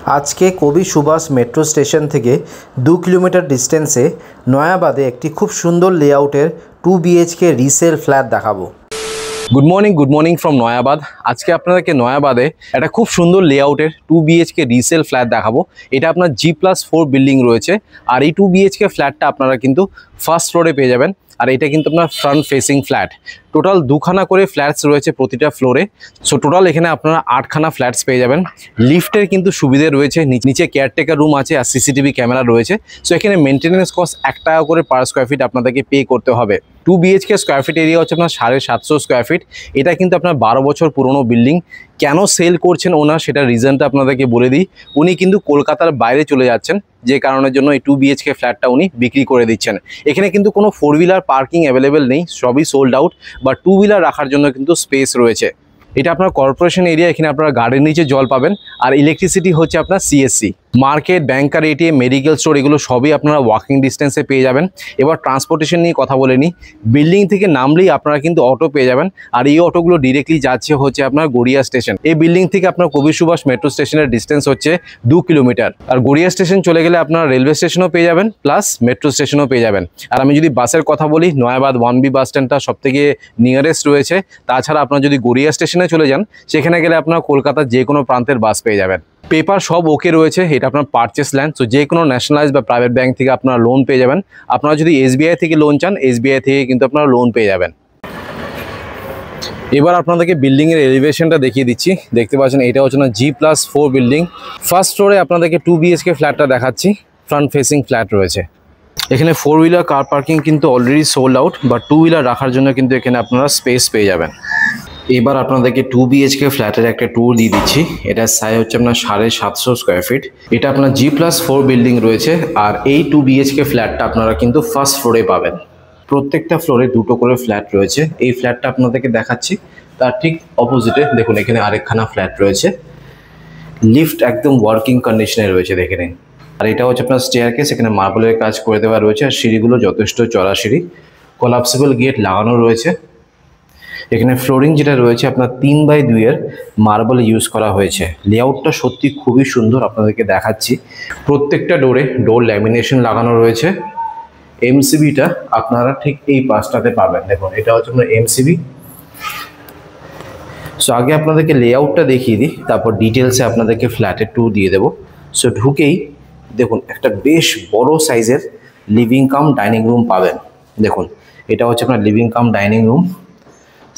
আজকে কবি Subhash metro station থেকে 2 কিলোমিটার ডিস্টেন্সে নয়াবাদে একটি খুব সুন্দর লেআউটের 2 বিএইচকে রিসেল ফ্ল্যাট দেখাবো। Good morning from Nayabad. আজকে আপনাদেরকে নয়াবাদে একটা খুব সুন্দর লেআউটের 2 বিএইচকে রিসেল ফ্ল্যাট দেখাবো। এটা আপনার G+4 বিল্ডিং রয়েছে, আর এই 2 বিএইচকে ফ্ল্যাটটা আপনারা কিন্তু ফার্স্ট ফ্লোরে পেয়ে যাবেন। আর এটা কিন্তু আপনার ফ্রন্ট ফেসিং ফ্ল্যাট। টোটাল 2খানা করে ফ্ল্যাটস রয়েছে প্রতিটা ফ্লোরে। সো টোটাল এখানে আপনারা 8খানা ফ্ল্যাটস পেয়ে যাবেন। লিফটের কিন্তু সুবিধে রয়েছে, নিচে কেয়ারটেকার রুম আছে আর সিসিটিভি ক্যামেরা রয়েছে। সো এখানে মেনটেন্যান্স কস্ট 1 টাকা করে পার স্কোয়ার ফিট আপনাদেরকে পে করতে হবে। 2 বিএইচকে স্কোয়ার ফিট এরিয়া হচ্ছে আপনার 750 স্কোয়ার ফিট। এটা কিন্তু আপনার 12 বছর পুরনো বিল্ডিং। কেন সেল করছেন ওনার সেটা রিজনটা আপনাদেরকে বলে দিই। উনি কিন্তু কলকাতার বাইরে চলে যাচ্ছেন, যে কারণের জন্য এই 2 বিএইচকে ফ্ল্যাটটা উনি বিক্রি করে দিচ্ছেন। এখানে কিন্তু কোনো 4 হুইলার পার্কিং অ্যাভেলেবেল নেই, সবই সোল্ড আউট, বা 2 হুইলার রাখার জন্য কিন্তু স্পেস রয়েছে। এটা আপনার কর্পোরেশন এরিয়া, এখানে আপনারা গাড়ির নিচে জল পাবেন। আর ইলেকট্রিসিটি হচ্ছে আপনার সিএসসি। মার্কেট, ব্যাংকার, এটিএম, মেডিকেল স্টোর এগুলো সবই আপনারা ওয়াকিং ডিস্টেন্সে পেয়ে যাবেন। এবার ট্রান্সপোর্টেশন নিয়ে কথা বলে নিই। বিল্ডিং থেকে নামলেই আপনারা কিন্তু অটো পেয়ে যাবেন, আর এই অটোগুলো ডিরেক্টলি যাচ্ছে হচ্ছে আপনার গড়িয়া স্টেশন। এই বিল্ডিং থেকে আপনার কবি সুভাষ মেট্রো স্টেশনের ডিস্টেন্স হচ্ছে 2 কিলোমিটার। আর গড়িয়া স্টেশন চলে গেলে আপনারা রেলওয়ে স্টেশনও পেয়ে যাবেন, প্লাস মেট্রো স্টেশনও পেয়ে যাবেন। আর আমি যদি বাসের কথা বলি, নয়াবাদ 1B বাস স্ট্যান্ডটা সবথেকে নিয়ারেস্ট রয়েছে। তাছাড়া আপনারা যদি গড়িয়া স্টেশনে চলে যান, সেখানে গেলে আপনারা কলকাতার যে কোনো প্রান্তের বাস পেয়ে যাবেন। পেপার সব ওকে রয়েছে। এটা আপনার পারচেস ল্যান্ড, সো যে কোনো ন্যাশনালাইজ বা প্রাইভেট ব্যাংক থেকে আপনারা লোন পেয়ে যাবেন। আপনারা যদি এসবিআই থেকে লোন চান, এসবিআই থেকে কিন্তু আপনারা লোন পেয়ে যাবেন। এবার আপনাদেরকে বিল্ডিংয়ের এলিভেশনটা দেখিয়ে দিচ্ছি। দেখতে পাচ্ছেন এটা হচ্ছে না G+4 বিল্ডিং। ফার্স্ট ফ্লোরে আপনাদেরকে 2 বিএইচকে ফ্ল্যাটটা দেখাচ্ছি। ফ্রন্ট ফেসিং ফ্ল্যাট রয়েছে। এখানে 4 হুইলার কার পার্কিং কিন্তু অলরেডি সোল্ড আউট, বা 2 হুইলার রাখার জন্য কিন্তু এখানে আপনারা স্পেস পেয়ে যাবেন। এবার আপনাদেরকে 2 বিএইচকে ফ্ল্যাটের একটা ট্যুর দিয়ে দিচ্ছি। এটার সাইজ হচ্ছে আপনার 750 স্কোয়ার ফিট। এটা আপনার G+4 বিল্ডিং রয়েছে, আর এই 2 বিএইচকে ফ্ল্যাটটা আপনারা কিন্তু ফার্স্ট ফ্লোরে পাবেন। প্রত্যেকটা ফ্লোরে 2টো করে ফ্ল্যাট রয়েছে। এই ফ্ল্যাটটা আপনাদেরকে দেখাচ্ছি, তার ঠিক অপোজিটে দেখুন এখানে আরেকখানা ফ্ল্যাট রয়েছে। লিফট একদম ওয়ার্কিং কন্ডিশনে রয়েছে, দেখে নিন। আর এটা হচ্ছে আপনার স্টেয়ারকেস, এখানে মার্বেলের কাজ করে দেওয়া রয়েছে। আর সিঁড়িগুলো যথেষ্ট চড়া সিঁড়ি, কোলাপসিবল গেট লাগানো রয়েছে। এখানে ফ্লোরিং যেটা রয়েছে আপনার 3/2 এর মার্বেল ইউজ করা হয়েছে। লেআউটটা সত্যি খুবই সুন্দর, আপনাদেরকে দেখাচ্ছি। প্রত্যেকটা ডোর ল্যামিনেশন লাগানো রয়েছে। এমসিবিটা আপনারা ঠিক এই পাশটাতে পাবেন। দেখুন এটা হচ্ছে আপনার এমসিবি। সো আগে আপনাদেরকে লেআউটটা দেখিয়ে দিই, তারপর ডিটেলসে আপনাদেরকে ফ্ল্যাটের ট্যুর দিয়ে দেবো। সো ঢুকেই দেখুন একটা বেশ বড় সাইজের লিভিং কাম ডাইনিং রুম পাবেন। দেখুন এটা হচ্ছে আপনার living cum dining room.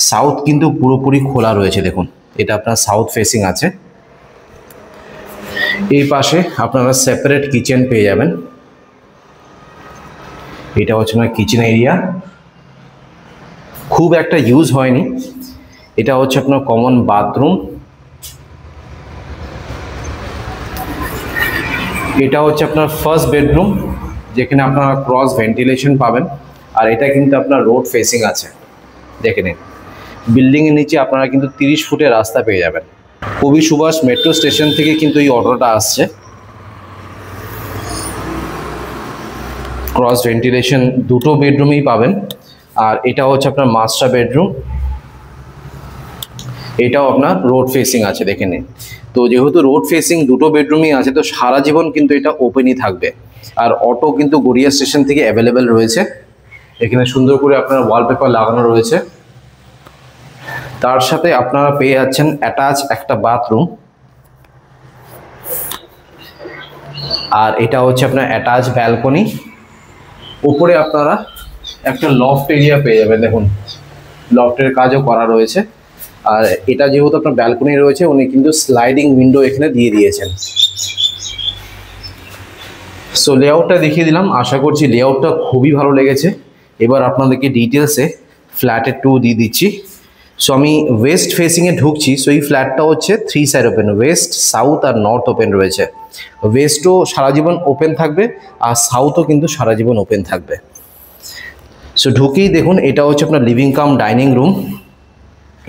South কিন্তু পুরোপুরি খোলা রয়েছে। দেখুন এটা আপনার সাউথ ফেসিং আছে। এই পাশে আপনারা সেপারেট কিচেন পেয়ে যাবেন। এটা হচ্ছে আপনার কিচেন এরিয়া, খুব একটা ইউজ হয়নি। এটা হচ্ছে আপনার কমন বাথরুম। এটা হচ্ছে আপনার ফার্স্ট বেডরুম, যেখানে আপনারা ক্রস ভেন্টিলেশন পাবেন। আর এটা কিন্তু আপনার রোড ফেসিং আছে, দেখে নিন। বিল্ডিংয়ের নিচে আপনারা কিন্তু 30 ফুটের রাস্তা পেয়ে যাবেন। কবি সুভাষ মেট্রো স্টেশন থেকে কিন্তু এই অটোটা আসছে। ক্রস ভেন্টিলেশন 2টো বেডরুমেই পাবেন। আর এটা হচ্ছে আপনার মাস্টার বেডরুম। এটাও আপনার রোড ফেসিং আছে, দেখে নিন। তো যেহেতু রোড ফেসিং 2টো বেডরুমই আছে, তো সারা জীবন কিন্তু এটা ওপেনই থাকবে। আর অটো কিন্তু গড়িয়া স্টেশন থেকে অ্যাভেলেবেল রয়েছে। এখানে সুন্দর করে আপনার ওয়ালপেপার লাগানো রয়েছে। তার সাথে আপনারা পেয়ে যাচ্ছেন অ্যাটাচ একটা বাথরুম। আর এটা হচ্ছে আপনার অ্যাটাচ ব্যালকনি। উপরে আপনারা একটা লফট এরিয়া পেয়ে যাবেন। দেখুন লফটের কাজও করা রয়েছে। আর এটা যেহেতু আপনার ব্যালকনি রয়েছে, উনি কিন্তু স্লাইডিং উইন্ডো এখানে দিয়ে দিয়েছেন। সো লেআউটটা দেখিয়ে দিলাম, আশা করছি লেআউটটা খুবই ভালো লেগেছে। এবার আপনাদেরকে ডিটেলসে ফ্ল্যাটের ট্যুর দিয়ে দিচ্ছি। সো আমি ওয়েস্ট ফেসিংয়ে ঢুকছি। সো এই ফ্ল্যাটটা হচ্ছে 3 সাইড ওপেন, ওয়েস্ট, সাউথ আর নর্থ ওপেন রয়েছে। ওয়েস্টও সারা জীবন ওপেন থাকবে, আর সাউথও কিন্তু সারা জীবন ওপেন থাকবে। সো ঢুকেই দেখুন এটা হচ্ছে আপনার লিভিং কাম ডাইনিং রুম।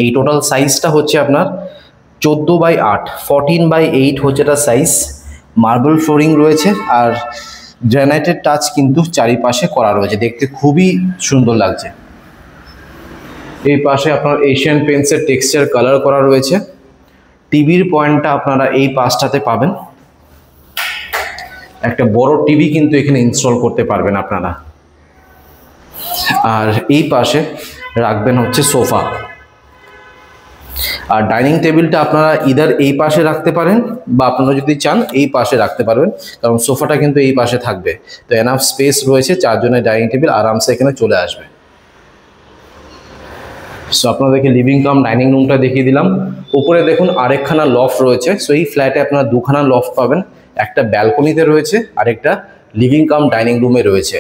এই টোটাল সাইজটা হচ্ছে আপনার 14/8, 14/8 হচ্ছে এটা সাইজ। মার্বেল ফ্লোরিং রয়েছে, আর গ্রানাইটের টাচ কিন্তু চারিপাশে করা রয়েছে, দেখতে খুবই সুন্দর লাগছে। এই পাশে আপনার এশিয়ান পেন্টসের টেক্সচার কালার করা রয়েছে। টিভির পয়েন্টটা আপনারা এই পাশটাতে পাবেন। একটা বড় টিভি কিন্তু এখানে ইনস্টল করতে পারবেন আপনারা। আর এই পাশে রাখবেন হচ্ছে সোফা। আর ডাইনিং টেবিলটা আপনারা ইদার এই পাশে রাখতে পারেন বা আপনারা যদি চান এই পাশে রাখতে পারবেন, কারণ সোফাটা কিন্তু এই পাশে থাকবে। তো এনাফ স্পেস রয়েছে, 4 জনের ডাইনিং টেবিল আরামসে এখানে চলে আসবে। সো আপনাদেরকে লিভিং কাম ডাইনিং রুমটা দেখিয়ে দিলাম। উপরে দেখুন আরেকখানা লফট রয়েছে। সো এই ফ্ল্যাটে আপনারা দুখানা লফট পাবেন, একটা ব্যালকনিতে রয়েছে আর একটা লিভিং কাম ডাইনিং রুমে রয়েছে।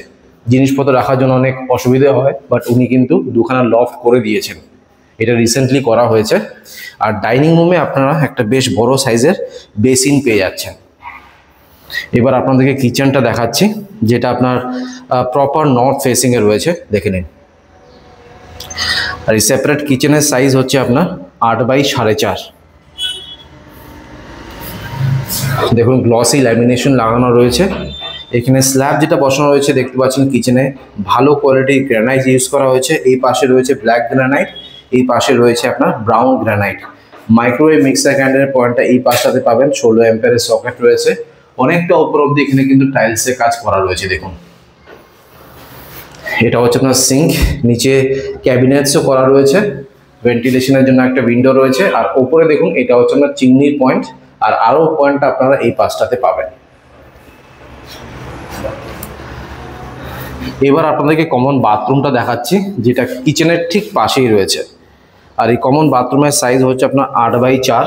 জিনিসপত্র রাখার জন্য অনেক অসুবিধা হয়, বাট উনি কিন্তু দুখানা লফট করে দিয়েছেন, এটা রিসেন্টলি করা হয়েছে। আর ডাইনিং রুমে আপনারা একটা বেশ বড় সাইজের বেসিন পেয়ে যাচ্ছেন। এবার আপনাদেরকে কিচেনটা দেখাচ্ছি, যেটা আপনার প্রপার নর্থ ফেসিংয়ে রয়েছে, দেখে নিন। আর এই সেপারেট কিচেনের সাইজ হচ্ছে আপনার 8x4.5। দেখুন গ্লসি ল্যামিনেশন লাগানো রয়েছে। এখানে স্ল্যাব যেটা বসানো রয়েছে দেখতে পাচ্ছেন কিচেনে ভালো কোয়ালিটির গ্রানাইট ইউজ করা হয়েছে। এই পাশে রয়েছে ব্ল্যাক গ্রানাইট, এই পাশে রয়েছে আপনার ব্রাউন গ্রানাইট। মাইক্রোওয়েভ মিক্সার গ্রাইন্ডারের পয়েন্টটা এই পাশটাতে পাবেন। 16 অ্যাম্পিয়ারের সকেট রয়েছে। অনেকটা উপর অব্দি এখানে কিন্তু টাইলসের কাজ করা রয়েছে। দেখুন এটা হচ্ছে আপনার সিঙ্ক, নিচে ক্যাবিনেটসও করা রয়েছে, ভেন্টিলেশনের জন্য একটা উইন্ডো রয়েছে। আর উপরে দেখুন এটা হচ্ছে আপনার চিমনির পয়েন্ট, আর আরও পয়েন্টটা আপনারা এই পাশটাতে পাবেন। এবার আপনাদেরকে কমন বাথরুমটা দেখাচ্ছি, যেটা কিচেনের ঠিক পাশেই রয়েছে। আর এই কমন বাথরুমের সাইজ হচ্ছে আপনার 8x4।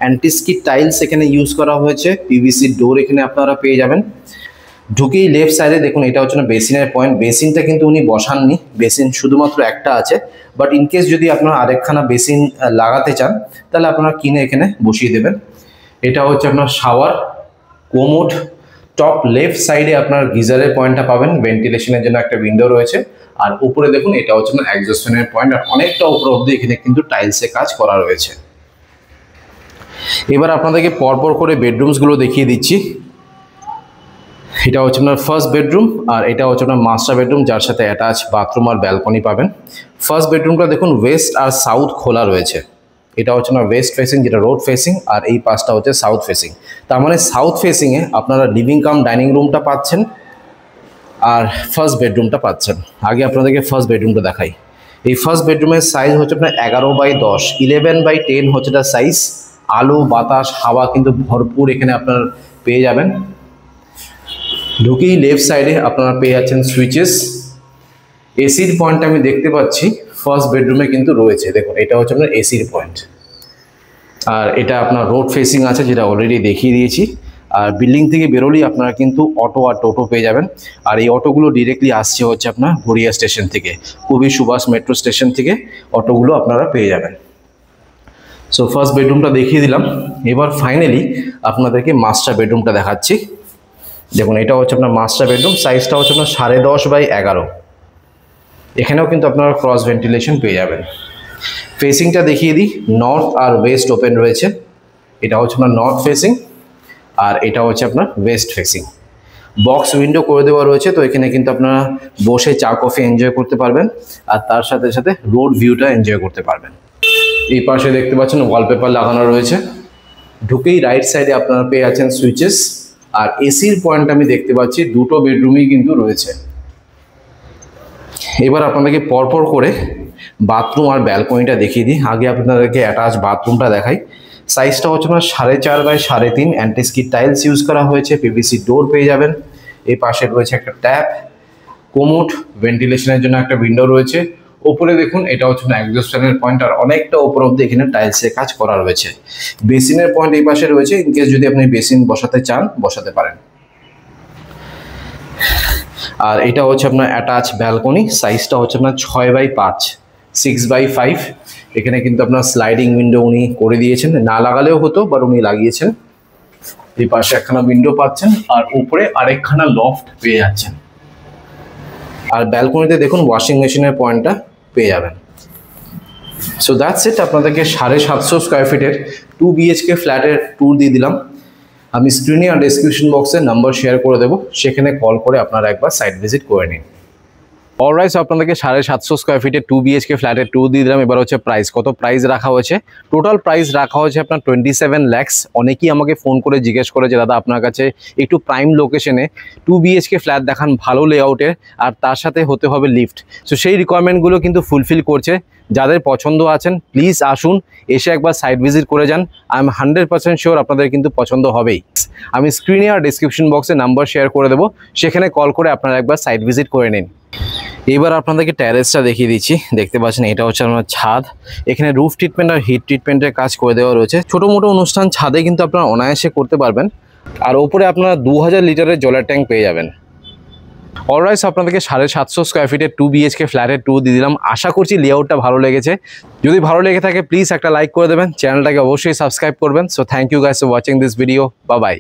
অ্যান্টিস্কিড টাইলস এখানে ইউজ করা হয়েছে, পিভিসি ডোর এখানে আপনারা পেয়ে যাবেন। ঢুকেই লেফট সাইডে দেখুন এটা হচ্ছে না বেসিনের পয়েন্ট। বেসিনটা কিন্তু উনি বসাননি, বেসিন শুধুমাত্র একটা আছে, বাট ইনকেস যদি আপনারা আরেকখানা বেসিন লাগাতে চান তাহলে আপনারা কিনে এখানে বসিয়ে দেবেন। এটা হচ্ছে আপনার শাওয়ার কোমোড। টপ লেফট সাইডে আপনার গিজারের পয়েন্টটা পাবেন, ভেন্টিলেশনের জন্য একটা উইন্ডো রয়েছে। আর উপরে দেখুন এটা হচ্ছে আপনার এক্সস্টনের পয়েন্ট, আর অনেকটা উপর অব্দি এখানে কিন্তু টাইলসে কাজ করা রয়েছে। এবার আপনাদেরকে পরপর করে বেডরুমসগুলো দেখিয়ে দিচ্ছি। এটা হচ্ছে আপনার ফার্স্ট বেডরুম, আর এটা হচ্ছে আপনার মাস্টার বেডরুম, যার সাথে অ্যাটাচ বাথরুম আর ব্যালকনি পাবেন। ফার্স্ট বেডরুমটা দেখুন ওয়েস্ট আর সাউথ খোলা রয়েছে। এটা হচ্ছে না ওয়েস্ট ফেসিং, যেটা রোড ফেসিং, আর এই পাশটা হচ্ছে সাউথ ফেসিং। তার মানে সাউথ ফেসিংয়ে আপনারা লিভিং কাম ডাইনিং রুমটা পাচ্ছেন আর ফার্স্ট বেডরুমটা পাচ্ছেন। আগে আপনাদেরকে ফার্স্ট বেডরুমটা দেখাই। এই ফার্স্ট বেডরুমের সাইজ হচ্ছে আপনার 11x10, 11x10 হচ্ছে তার সাইজ। আলো বাতাস হাওয়া কিন্তু ভরপুর এখানে আপনার পেয়ে যাবেন। ঢুকেই লেফট সাইডে আপনারা পেয়ে যাচ্ছেন সুইচেস। এসির পয়েন্ট আমি দেখতে পাচ্ছি ফার্স্ট বেডরুমে কিন্তু রয়েছে। দেখুন এটা হচ্ছে আপনার এসির পয়েন্ট, আর এটা আপনার রোড ফেসিং আছে, যেটা অলরেডি দেখিয়ে দিয়েছি। আর বিল্ডিং থেকে বেরোলেই আপনারা কিন্তু অটো আর টোটো পেয়ে যাবেন। আর এই অটোগুলো ডিরেক্টলি আসছে হচ্ছে আপনার গড়িয়া স্টেশন থেকে, কবি সুভাষ মেট্রো স্টেশন থেকে অটোগুলো আপনারা পেয়ে যাবেন। সো ফার্স্ট বেডরুমটা দেখিয়ে দিলাম। এবার ফাইনালি আপনাদেরকে মাস্টার বেডরুমটা দেখাচ্ছি। দেখুন এটা হচ্ছে আপনার মাস্টার বেডরুম, সাইজটা হচ্ছে আপনার 10.5x11। এখানেও কিন্তু আপনারা ক্রস ভেন্টিলেশন পেয়ে যাবেন। ফেসিংটা দেখিয়ে দিই, নর্থ আর ওয়েস্ট ওপেন রয়েছে। এটা হচ্ছে আপনার নর্থ ফেসিং, আর এটা হচ্ছে আপনার ওয়েস্ট ফেসিং। বক্স উইন্ডো করে দেওয়া রয়েছে, তো এখানে কিন্তু আপনারা বসে চা কফি এনজয় করতে পারবেন, আর তার সাথে সাথে রোড ভিউটা এনজয় করতে পারবেন। এই পাশে দেখতে পাচ্ছেন ওয়ালপেপার লাগানো রয়েছে। ঢুকেই রাইট সাইডে আপনারা পেয়ে যাচ্ছেন সুইচেস। আর এসির পয়েন্ট আমি দেখতে পাচ্ছি দুটো বেডরুমই কিন্তু রয়েছে। এবার আপনাদেরকে পরপর করে বাথরুম আর ব্যালকনিটা দেখিয়ে দিই। আগে আপনাদেরকে অ্যাটাচ বাথরুমটা দেখাই। সাইজটা হচ্ছে আপনার 4.5x3। অ্যান্টিস্কিড টাইলস ইউজ করা হয়েছে, পিভিসি ডোর পেয়ে যাবেন। এই পাশে রয়েছে একটা ট্যাপ, কোমোড, ভেন্টিলেশনের জন্য একটা উইন্ডো রয়েছে। ওপরে দেখুন এটা হচ্ছে না এক্সস্ট ফ্যানের পয়েন্ট, আর অনেকটা ওপর অব্দি এখানে টাইলসের কাজ করা রয়েছে। বেসিনের পয়েন্ট এই পাশে রয়েছে, ইনকেস যদি আপনি বেসিন বসাতে চান বসাতে পারেন। আর এটা হচ্ছে আপনার অ্যাটাচ ব্যালকনি, সাইজটা হচ্ছে আপনার 6x5, 6x5। এখানে কিন্তু আপনার স্লাইডিং উইন্ডো উনি করে দিয়েছেন, না লাগালেও হতো, বাট উনি লাগিয়েছেন। এই পাশে একখানা উইন্ডো পাচ্ছেন, আর উপরে আরেকখানা লফট পেয়ে যাচ্ছেন। আর ব্যালকনিতে দেখুন ওয়াশিং মেশিনের পয়েন্টটা পেয়ে যাবেন। So that's it. আপনাদেরকে 750 স্কোয়ার ফিটের 2 BHK ফ্ল্যাটের ট্যুর দিয়ে দিলাম। আমি স্ক্রিনে আর ডেসক্রিপশন বক্সে নাম্বার শেয়ার করে দেবো, সেখানে কল করে আপনারা একবার সাইট ভিজিট করে নিন। অলরাইট, আপনাদেরকে 750 স্কোয়ার ফিটের 2 BHK ফ্ল্যাটের টু দিয়ে দিলাম। এবার হচ্ছে প্রাইস, কত প্রাইস রাখা হয়েছে? টোটাল প্রাইস রাখা হয়েছে আপনার 27 lakhs। অনেকেই আমাকে ফোন করে জিজ্ঞেস করে যে দাদা আপনার কাছে একটু প্রাইম লোকেশনে 2 BHK ফ্ল্যাট দেখান ভালো লেআউটের, আর তার সাথে হতে হবে লিফট। সো সেই রিকোয়ারমেন্টগুলো কিন্তু ফুলফিল করছে। যাদের পছন্দ আছেন প্লিজ আসুন, এসে একবার সাইট ভিজিট করে যান। আই এম 100% শিওর আপনাদের কিন্তু পছন্দ হবেই। আমি স্ক্রিনে আর ডিসক্রিপশন বক্সে নাম্বার শেয়ার করে দেবো, সেখানে কল করে আপনারা একবার সাইট ভিজিট করে নিন। এবার আপনাদেরকে ট্যারেসটা দেখিয়ে দিচ্ছি। দেখতে পাচ্ছেন এটা হচ্ছে আপনার ছাদ। এখানে রুফ ট্রিটমেন্ট আর হিট ট্রিটমেন্টের কাজ করে দেওয়া রয়েছে। ছোটো মোটো অনুষ্ঠান ছাদে কিন্তু আপনারা অনায়াসে করতে পারবেন। আর ওপরে আপনারা 2000 লিটারের জলের ট্যাঙ্ক পেয়ে যাবেন। অলরাইট, আপনাদেরকে 750 স্কোয়ার ফিটের 2 BHK ফ্ল্যাটের টু দিয়ে দিলাম। আশা করছি লেআউটটা ভালো লেগেছে। যদি ভালো লেগে থাকে প্লিজ একটা লাইক করে দেবেন, চ্যানেলটাকে অবশ্যই সাবস্ক্রাইব করবেন। So thank you guys for watching this video. Bye by.